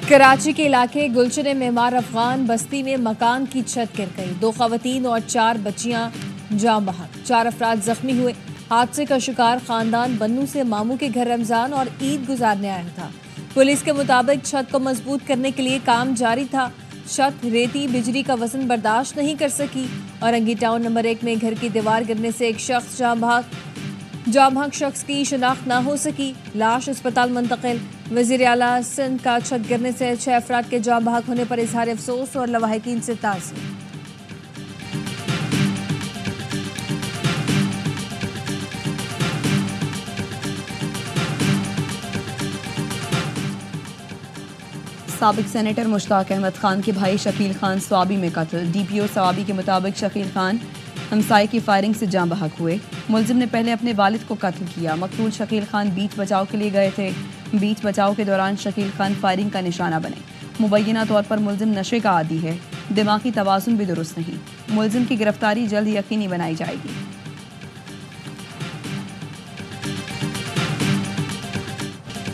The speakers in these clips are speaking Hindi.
कराची के इलाके गुलशन मेमार अफगान बस्ती में मकान की छत गिर गई। 2 खवातीन और 4 बच्चियां जान बहक, 4 अफराद जख्मी हुए। हादसे का शिकार खानदान बन्नू से मामू के घर रमजान और ईद गुजारने आया था। पुलिस के मुताबिक छत को मजबूत करने के लिए काम जारी था। छत रेती बिजली का वजन बर्दाश्त नहीं कर सकी। औरंगी टाउन नंबर 1 में घर की दीवार गिरने से एक शख्स जान बहक शख्स की शिनाख्त ना हो सकी। लाश अस्पताल मुंतकिल। वज़ीर आला सिंध का छत गिरने से 6 अफराद के जान बहक होने पर इजहार अफसोस और लवाहिकीन से ताज़ियत। साबिक सेनेटर मुश्ताक अहमद खान के भाई शकील खान स्वाबी में कत्ल। DPO स्वाबी के मुताबिक शकील खान हमसाये की फायरिंग से जान बहक हुए। मुलजिम ने पहले अपने वालिद को कत्ल किया। मकतूल शकील खान बीच बचाव के लिए गए थे। बीच बचाव के दौरान शकील खान फायरिंग का निशाना बने। मुबैना तौर पर मुलजिम नशे का आदी है। दिमागी तवाज़ुन भी दुरुस्त नहीं। मुलजिम की गिरफ्तारी जल्द यकीनी बनाई जाएगी।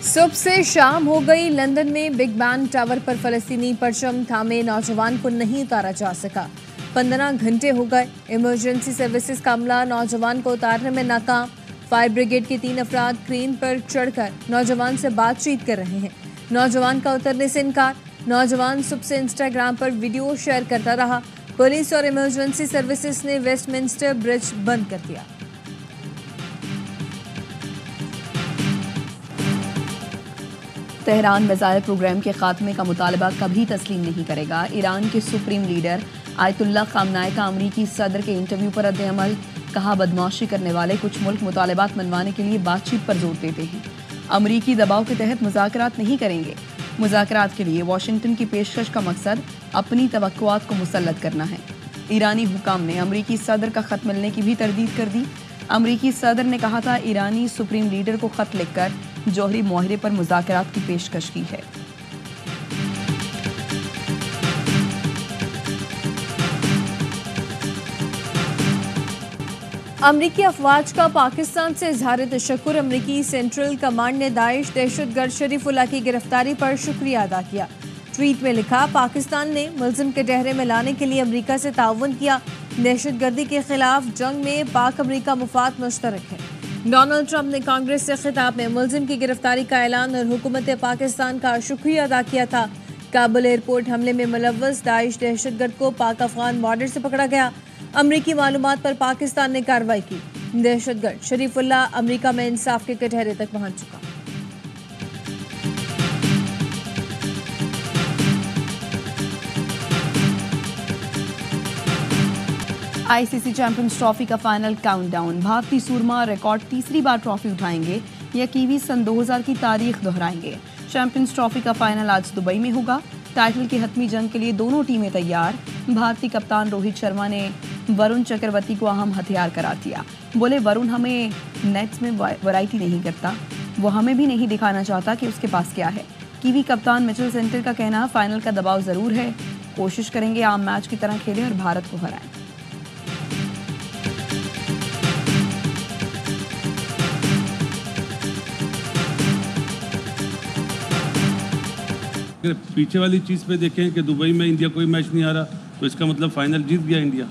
सुबह से शाम हो गई। लंदन में बिग बैन टावर पर फलस्तीनी परचम थामे नौजवान को नहीं उतारा जा सका। 15 घंटे हो गए। इमरजेंसी सर्विसेज का अमला नौजवान को उतारने में नाकाम। फायर ब्रिगेड के 3 अफराद क्रेन पर चढ़कर नौजवान से बातचीत कर रहे हैं। नौजवान का उतरने से इनकार। नौजवान सुबह से इंस्टाग्राम पर वीडियो शेयर करता रहा। पुलिस और इमरजेंसी सर्विसेज ने वेस्टमिंस्टर ब्रिज बंद कर दिया। तेहरान मिसाइल प्रोग्राम के खात्मे का मुतालबा कभी तस्लीम नहीं करेगा। ईरान के सुप्रीम लीडर आयतुल्लाह खामनाई का अमरीकी सदर के इंटरव्यू पर रद्द-ए-अमल। कहा, बदमाशी करने वाले कुछ मुल्क मुतालबात मनवाने के लिए बातचीत पर जोर देते हैं। अमरीकी दबाव के तहत मुज़ाकरात नहीं करेंगे। मुज़ाकरात के लिए वाशिंगटन की पेशकश का मकसद अपनी तवक्कुआत को मुसल्लत करना है। ईरानी हुकाम ने अमरीकी सदर का खत मिलने की भी तरदीद कर दी। अमरीकी सदर ने कहा था, ईरानी सुप्रीम लीडर को खत लिखकर जौहरी मुआहरे पर मुज़ाकरात की पेशकश की है। अमरीकी अफवाज का पाकिस्तान से इजहार तशक्कुर। अमरीकी सेंट्रल कमांड ने दाइश दहशतगर्द शरीफुल्लाह की गिरफ्तारी पर शुक्रिया अदा किया। ट्वीट में लिखा, पाकिस्तान ने मुल्जिम के डहरे में लाने के लिए अमरीका से ताउन किया। दहशतगर्दी के खिलाफ जंग में पाक अमरीका मुफाद मुश्तरक है। डोनाल्ड ट्रंप ने कांग्रेस से खिताब में मुल्जिम की गिरफ्तारी का ऐलान और हुकूमत पाकिस्तान का शुक्रिया अदा किया था। काबुल एयरपोर्ट हमले में मुलव्वस दाइश दहशतगर्द को पाक अफगान बॉर्डर से पकड़ा गया। अमरीकी मालूमात पर पाकिस्तान ने कार्रवाई की। दहशतगर्द शरीफुल्लाह अमरीका में इंसाफ के कटहरे तक पहुंच चुका। ICC चैंपियंस ट्रॉफी का फाइनल काउंटडाउन। भारतीय सूरमा रिकॉर्ड तीसरी बार ट्रॉफी उठाएंगे या कीवी सन 2000 की तारीख दोहराएंगे। चैंपियंस ट्रॉफी का फाइनल आज दुबई में होगा। टाइटल की हतमी जंग के लिए दोनों टीमें तैयार। भारतीय कप्तान रोहित शर्मा ने वरुण चक्रवर्ती को अहम हथियार करार दिया। बोले, वरुण हमें नेट्स में वैरायटी नहीं करता, वो हमें भी नहीं दिखाना चाहता कि उसके पास क्या है। कीवी कप्तान मिचेल सेंटर का कहना, फाइनल का दबाव जरूर है, कोशिश करेंगे आम मैच की तरह खेलें और भारत को हराएं। अगर पीछे वाली चीज़ पे देखें कि दुबई में इंडिया कोई मैच नहीं आ रहा, तो इसका मतलब फाइनल जीत गया इंडिया।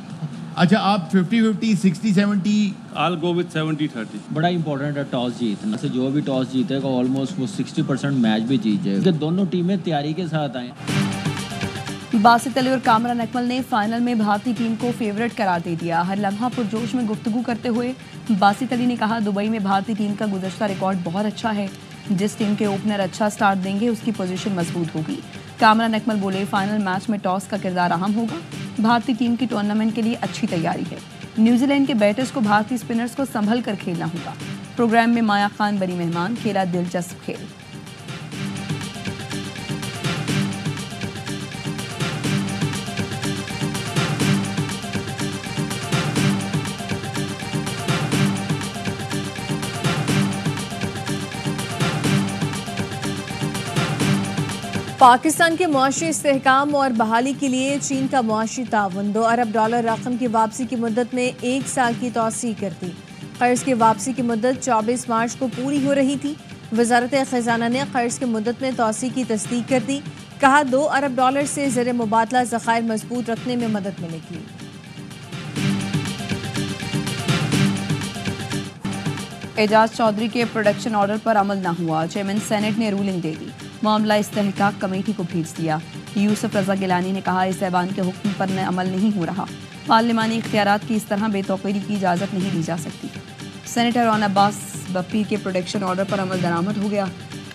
अच्छा, आप 50-50, 60-70? I'll go with 70-30। बड़ा इंपॉर्टेंट है टॉस जीतना। से जो भी टॉस जीतेगा ऑलमोस्ट वो 60% मैच भी जीत जाएगा। दोनों टीमें तैयारी के साथ आए। बासित अली और कामरान अकमल ने फाइनल में भारतीय टीम को फेवरेट करार दे दिया। हर लम्हा पुरजोश में गुफ्तगू करते हुए बासित अली ने कहा, दुबई में भारतीय टीम का गुज़श्ता रिकॉर्ड बहुत अच्छा है। जिस टीम के ओपनर अच्छा स्टार्ट देंगे उसकी पोजीशन मजबूत होगी। कामरान अकमल बोले, फाइनल मैच में टॉस का किरदार अहम होगा। भारतीय टीम की टूर्नामेंट के लिए अच्छी तैयारी है। न्यूजीलैंड के बैटर्स को भारतीय स्पिनर्स को संभल कर खेलना होगा। प्रोग्राम में माया खान बड़ी मेहमान, खेला दिलचस्प खेल। पाकिस्तान के मुआशी इस्तेहकाम और बहाली के लिए चीन का मुआशी ताउन। $2 अरब रकम की वापसी की मुद्दत में 1 साल की तौसीह कर दी। कर्ज की वापसी की मुद्दत 24 मार्च को पूरी हो रही थी। वजारत खजाना ने कर्ज की मुद्दत में तौसीह की तस्दीक कर दी। कहा 2 अरब डॉलर से ज़र मुबादला ज़खायर मजबूत रखने में मदद मिलेगी। एजाज चौधरी के प्रोडक्शन ऑर्डर पर अमल न हुआ, चेयरमैन सेनेट ने रूलिंग दे दी, मामला इस्तेहकाक कमेटी को भेज दिया। यूसुफ रजा गिलानी ने कहा इस ऐवान के हुक्म पर अमल नहीं हो रहा, पार्लिमानी इख्तियारात की इस तरह बेतौकीरी की इजाज़त नहीं दी जा सकती। सेनेटर रौन अब्बास बप्पी के प्रोडक्शन ऑर्डर पर अमल दरामद हो गया।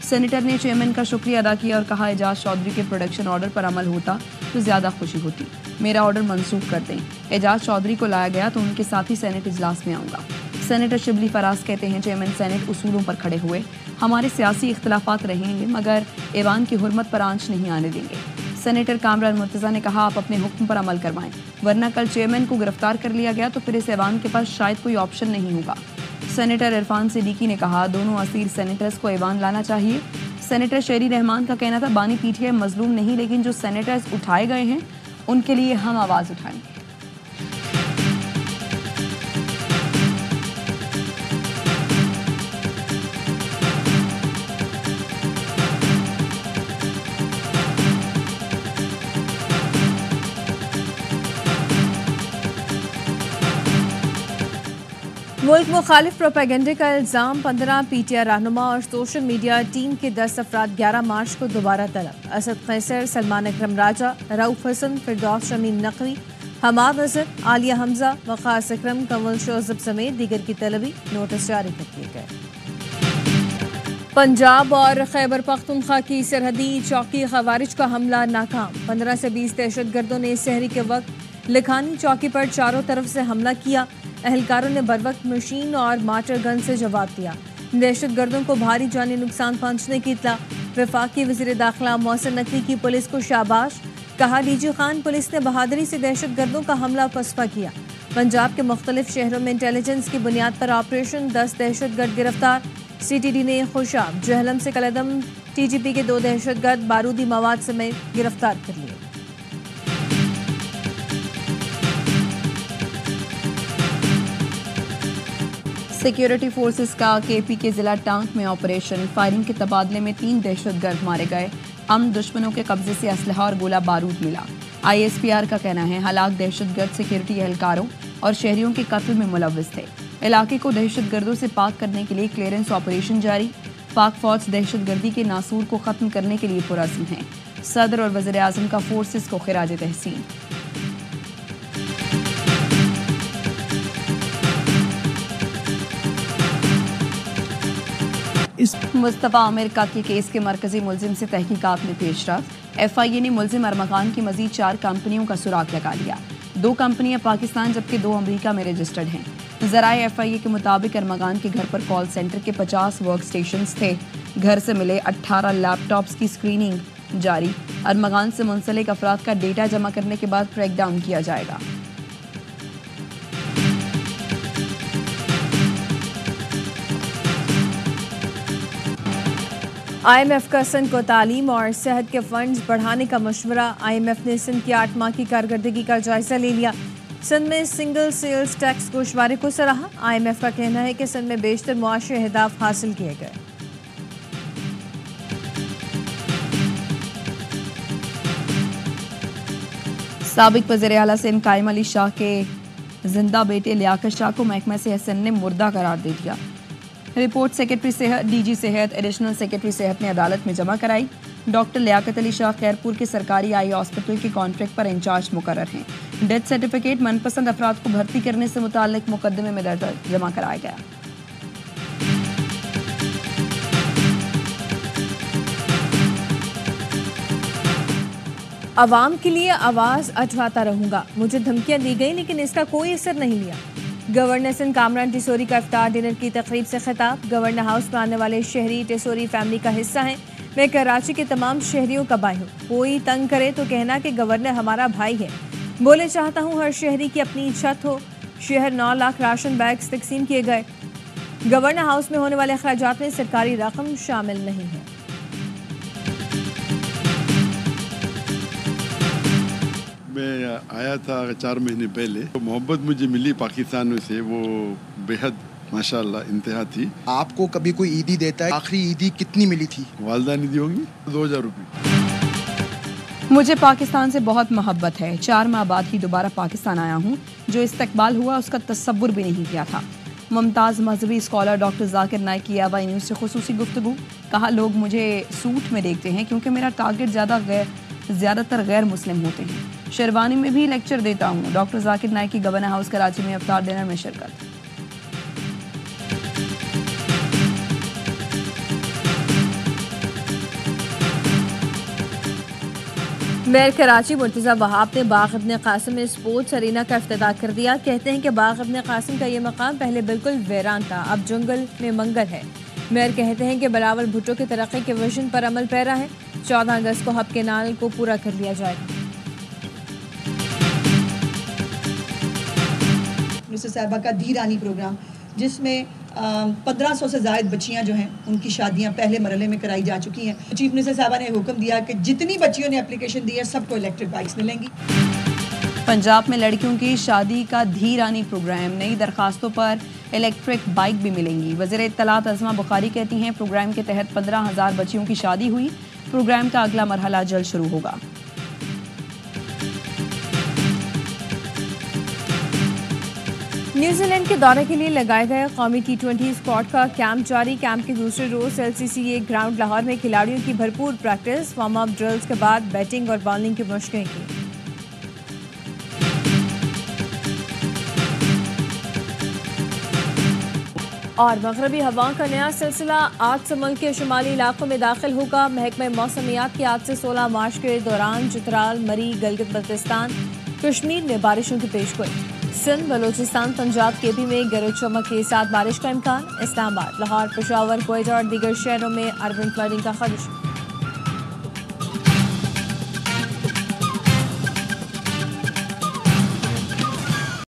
सेनेटर ने चेयरमैन का शुक्रिया अदा किया और कहा एजाज चौधरी के प्रोडक्शन ऑर्डर पर अमल होता तो ज़्यादा खुशी होती, मेरा ऑर्डर मनसूख कर दें। एजाज चौधरी को लाया गया तो उनके साथ ही सेनेट इजलास में आऊँगा। सेनेटर शिबली फराज कहते हैं चेयरमैन सेनेट उसूलों पर खड़े हुए, हमारे सियासी इख्तलाफात रहेंगे मगर ऐवान की हुर्मत पर आंच नहीं आने देंगे। सेनेटर कामरान मुर्तज़ा ने कहा आप अपने हुक्म पर अमल करवाएं, वरना कल चेयरमैन को गिरफ्तार कर लिया गया तो फिर इस ऐवान के पास शायद कोई ऑप्शन नहीं होगा। सेनेटर इरफान सिद्दीकी ने कहा दोनों असीर सेनेटर्स को ऐवान लाना चाहिए। सेनेटर शेरी रहमान का कहना था बानी पीटीआई मजलूम नहीं, लेकिन जो सेनेटर्स उठाए गए हैं उनके लिए हम आवाज़ उठाएंगे। मुल्क मुखालिफ प्रोपेगेंडे का इल्ज़ाम, 15 पीटीआई रहनुमा और सोशल मीडिया टीम के 10 अफराद 11 मार्च को दोबारा तलब। असद कैसर, सलमान अकरम राजा, रऊफ हसन, फिरदौस शमीम नकवी, हमाद अजहर, आलिया हमजा, वक़ास अकरम, कंवल शोज़ब समेत दीगर की तलबी नोटिस जारी कर दिए गए। पंजाब और खैबर पख्तूनख्वा की सरहदी चौकी खवारिज का हमला नाकाम। 15 से 20 दहशतगर्दों ने सहरी के वक्त लिखानी चौकी पर चारों तरफ से हमला किया। एहलकारों ने बरवक्त मशीन और मार्टर गन से जवाब दिया। दहशतगर्दों को भारी जानी नुकसान पहुंचने की इत्तला। वफाकी वज़ीर दाखिला मोहसिन नकवी की पुलिस को शाबाश, कहा डीजी खान पुलिस ने बहादुरी से दहशतगर्दों का हमला पसपा किया। पंजाब के मुख्तलिफ शहरों में इंटेलिजेंस की बुनियाद पर ऑपरेशन, 10 दहशतगर्द गिरफ्तार। CTD ने खुशाब, जहलम से कलदम TGP के 2 दहशतगर्द बारूदी मवाद समेत गिरफ्तार कर लिए। सिक्योरिटी फोर्सेस का KP के जिला टांक में ऑपरेशन, फायरिंग के तबादले में 3 दहशतगर्द मारे गए। अमन दुश्मनों के कब्जे से असलहा और गोला बारूद मिला। ISPR का कहना है हलाक दहशतगर्द सिक्योरिटी एहलकारों और शहरियों के कत्ल में मुलव्विस थे। इलाके को दहशतगर्दों से पाक करने के लिए क्लियरेंस ऑपरेशन जारी। पाक फौज दहशतगर्दी के नासूर को खत्म करने के लिए पुरअज़्म है। सदर और वज़ीर आज़म का फोर्सेस को खिराज तहसीन। मुस्तफ़ा आमिर कत्ल केस के मरकजी मुलजिम से तहकीकात में पेशरफ। FIA ने मुलजिम अरमगान की मजीद 4 कंपनियों का सुराग लगा लिया। 2 कंपनियां पाकिस्तान जबकि 2 अमरीका में रजिस्टर्ड हैं। ज़राए FIA के मुताबिक अरमगान के घर पर कॉल सेंटर के 50 वर्क स्टेशंस थे। घर से मिले 18 लैपटॉप्स की स्क्रीनिंग जारी। अरमगान से मुंसलिक अफराद का डेटा जमा करने के बाद ब्रेकडाउन किया जाएगा। IMF का सिंध को तालीम और सेहत के फंड्स बढ़ाने का मशवरा। IMF ने सिंध की 8 माह की कारकर्दगी का जायजा ले लिया। सिंध में सिंगल सेल्स टैक्स गोशवारे को सराहा। IMF का कहना है कि सिंध में बेशतर मुआशी अहदाफ हासिल किए गए। साबिक वज़ीर आला सिंध कायम अली शाह के जिंदा बेटे लियाकत शाह को महकमा सेहत ने मुर्दा करार दे दिया। रिपोर्ट सेक्रेटरी सेहत, DG सेहत, एडिशनल सेक्रेटरी सेहत ने अदालत में जमा कराई। डॉक्टर लियाकत अली शाह खैरपुर के सरकारी आई हॉस्पिटल के कॉन्ट्रैक्ट पर इंचार्ज मुकर्रर हैं। डेथ सर्टिफिकेट मनपसंद अफराद को भर्ती करने से मुताल्लिक मुकदमे में दर्ज जमा कराया गया। अवाम के लिए आवाज़ उठाता रहूंगा, मुझे धमकियां दी गई लेकिन इसका कोई असर नहीं लिया। गवर्नर सिंध कामरान टिसोरी का इफ्तार डिनर की तकरीब से खिताब। गवर्नर हाउस में आने वाले शहरी टिसोरी फैमिली का हिस्सा हैं। मैं कराची के तमाम शहरियों का भाई हूँ। कोई तंग करे तो कहना कि गवर्नर हमारा भाई है। बोले चाहता हूँ हर शहरी की अपनी छत हो। शहर 9 लाख राशन बैग्स तकसीम किए गए। गवर्नर हाउस में होने वाले अखराजात में सरकारी रकम शामिल नहीं है। मैं आया था 4 महीने पहले, तो मोहब्बत मुझे मिली पाकिस्तानियों से, वो बेहद माशाल्लाह इंतहा थी। आपको कभी कोई ईदी देता है? आखिरी ईदी कितनी मिली थी? वालदा निधि होंगी 2000 रुपये। मुझे पाकिस्तान से बहुत मोहब्बत है। 4 माह बाद ही दोबारा पाकिस्तान आया हूँ। जो इस्तकबाल हुआ उसका तसव्वुर भी नहीं किया था। मुमताज़ मजहबी स्कॉलर डॉक्टर जाकिर नाइक की आवाई न्यूज़ से खुसूसी गुफ्तगू। कहा, लोग मुझे सूट में देखते हैं क्योंकि मेरा टारगेट ज़्यादातर गैर मुस्लिम होते हैं। शेरवानी में भी लेक्चर देता हूँ। डॉक्टर जाकिर नाइक की गवर्नर हाउस कराची में इफ्तार डिनर में शिरकत। मेयर कराची मुर्तज़ा वहाब ने बाग इब्न कासिम में स्पोर्ट्स अरीना का इफ्तिताह कर दिया। कहते हैं कि बाग इब्न कासिम का ये मकाम पहले बिल्कुल वीरान था, अब जंगल में मंगल है। मेयर कहते हैं कि बिलावल भुट्टो की तरक्की के विजन पर अमल पैरा है। 14 अगस्त को हब केनाल को पूरा कर लिया जाएगा। मिनिस्टर साहिबा का धीरानी प्रोग्राम, जिसमें 1500 से ज़ायद बच्चियां जो हैं उनकी शादियां पहले मरहले में कराई जा चुकी हैं। चीफ मिनिस्टर साहिबा ने हुक्म दिया कि जितनी बच्चियों ने एप्लीकेशन दी है सबको इलेक्ट्रिक बाइक्स मिलेंगी। पंजाब में लड़कियों की शादी का धीरानी प्रोग्राम, नई दरखास्तों पर इलेक्ट्रिक बाइक भी मिलेंगी। वज़ीर इत्तलात अज़मा बुखारी कहती हैं, प्रोग्राम के तहत 15,000 बच्चियों की शादी हुई। प्रोग्राम का अगला मरहला जल्द शुरू होगा। न्यूजीलैंड के दौरे के लिए लगाए गए कौमी T20 स्क्वाड का कैंप जारी। कैंप के दूसरे रोज LCCA ग्राउंड लाहौर में खिलाड़ियों की भरपूर प्रैक्टिस। वार्म अप ड्रिल्स के बाद बैटिंग और बॉलिंग की मशकें की। और मगरबी हवाओं का नया सिलसिला आज से मुल्क के शुमाली इलाकों में दाखिल होगा। महकमा मौसमियात की आज से 16 मार्च के दौरान चित्राल, मरी, गिलगित बल्तिस्तान, कश्मीर में बारिशों की पेशगोई। सिंध, बलूचिस्तान, पंजाब, केपी में गरज चमक के साथ बारिश का इम्कान। इस्लामाबाद, लाहौर, पेशावर, क्वेटा और दीगर शहरों में अर्बन फ्लडिंग का खदशा।